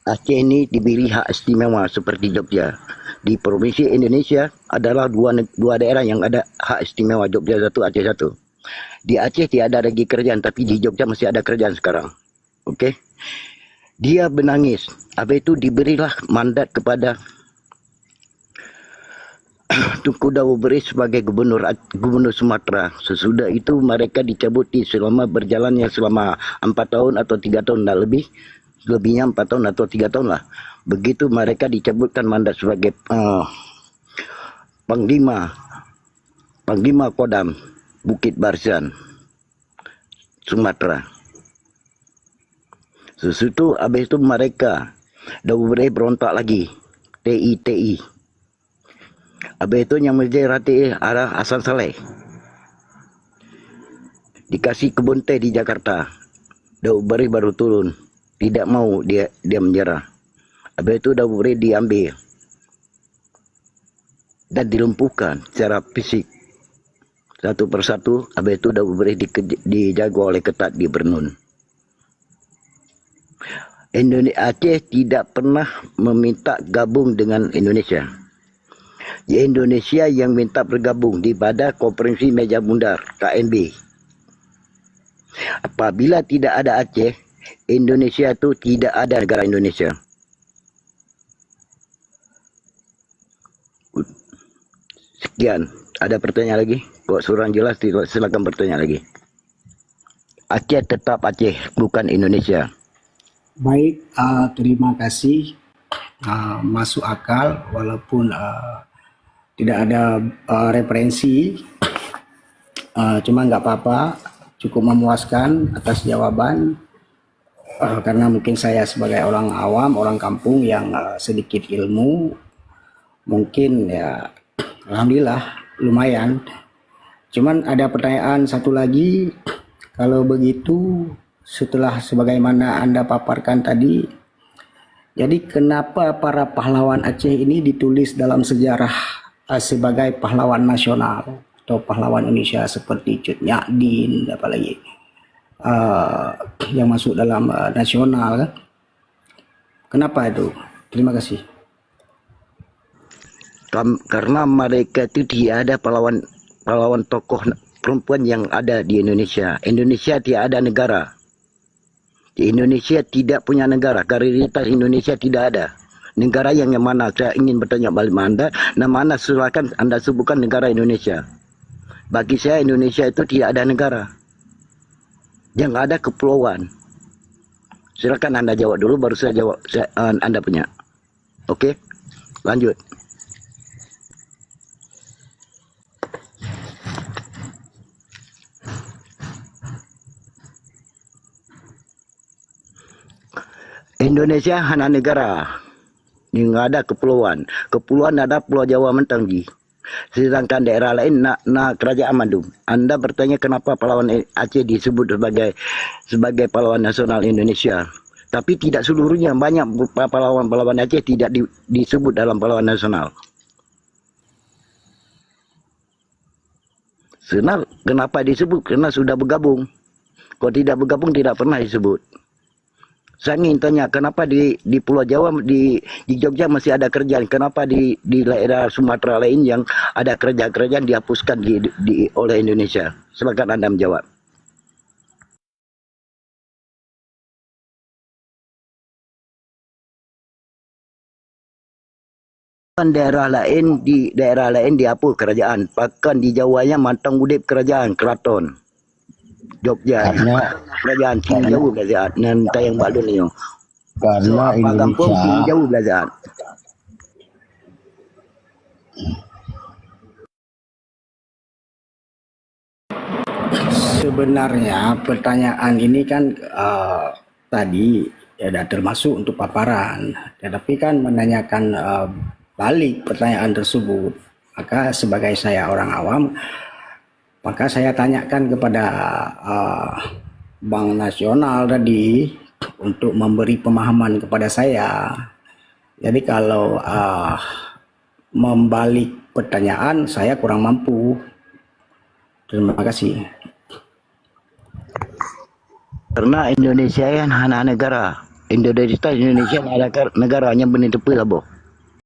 Aceh ini diberi hak istimewa seperti Jogja. Di provinsi Indonesia adalah dua daerah yang ada hak istimewa, Jogja satu, Aceh satu. Di Aceh tidak ada lagi kerjaan, tapi di Jogja masih ada kerjaan sekarang. Okey. Dia menangis. Habis itu diberilah mandat kepada Tunku Dawu Beri sebagai gubernur Sumatera. Sesudah itu mereka dicabuti selama berjalannya selama 4 tahun atau 3 tahun, tak lebih. Lebihnya 4 tahun atau 3 tahun lah. Begitu mereka dicabutkan mandat sebagai Panglima Kodam Bukit Barisan Sumatera. Sesuatu habis itu mereka Dawu Beri berontak lagi. TI. Habis itu yang menjadi rati arah Hasan Saleh. Dikasih kebun teh di Jakarta. Dawu Beri baru turun. Tidak mau dia menyerah. Habis itu Dawu Beri diambil. Dan dilumpuhkan secara fisik. Satu persatu. Habis itu Dawu Beri dijaga oleh ketat di Bernun. Aceh tidak pernah meminta gabung dengan Indonesia. Indonesia yang minta bergabung di pada Konferensi Meja Bundar KNB. Apabila tidak ada Aceh, Indonesia itu tidak ada negara Indonesia. Sekian. Ada pertanyaan lagi? Kok surang jelas, silakan bertanya lagi. Aceh tetap Aceh, bukan Indonesia. Baik, terima kasih. Masuk akal walaupun tidak ada referensi, cuma nggak apa-apa, cukup memuaskan atas jawaban, karena mungkin saya sebagai orang awam, orang kampung yang sedikit ilmu, mungkin ya alhamdulillah lumayan. Cuman ada pertanyaan satu lagi, kalau begitu setelah sebagaimana Anda paparkan tadi, jadi kenapa para pahlawan Aceh ini ditulis dalam sejarah sebagai pahlawan nasional atau pahlawan Indonesia seperti Cut Nyadin, apalagi yang masuk dalam nasional kan? Kenapa itu? Terima kasih. Karena mereka itu tidak ada pahlawan tokoh perempuan yang ada di Indonesia. Indonesia tidak ada negara. Di Indonesia tidak punya negara. Realitas Indonesia tidak ada. Negara yang mana? Saya ingin bertanya balik Anda. Nama mana silakan Anda sebutkan negara Indonesia. Bagi saya Indonesia itu tidak ada negara. Yang ada kepulauan. Silakan Anda jawab dulu, baru saya jawab Anda punya. Oke? Lanjut. Indonesia hanya negara. Yang ada kepulauan. Kepulauan ada Pulau Jawa Mentanggi. Sedangkan daerah lain nak kerajaan Mandum. Anda bertanya kenapa pahlawan Aceh disebut sebagai pahlawan nasional Indonesia. Tapi tidak seluruhnya. Banyak pahlawan-pahlawan Aceh tidak disebut dalam pahlawan nasional. Sebenarnya kenapa disebut? Karena sudah bergabung. Kalau tidak bergabung tidak pernah disebut. Saya ingin tanya, kenapa di Pulau Jawa, di Jogja masih ada kerjaan? Kenapa di daerah Sumatera lain yang ada kerjaan dihapuskan oleh Indonesia? Silakan Anda menjawab. Daerah lain dihapus kerajaan. Bahkan di Jawanya Mantang Udip kerajaan, keraton. Jogja, kerajaan King jauh belajar dan tayang balun ni. Karena kampung King jauh belajar. Sebenarnya pertanyaan ini kan tadi ya termasuk untuk paparan, tetapi kan menanyakan balik pertanyaan tersebut. Maka sebagai saya orang awam, maka saya tanyakan kepada Bank Nasional tadi untuk memberi pemahaman kepada saya. Jadi kalau membalik pertanyaan saya kurang mampu. Terima kasih. Karena Indonesia kan hanya negara. Indonesia ada negaranya benih tepi lah boh.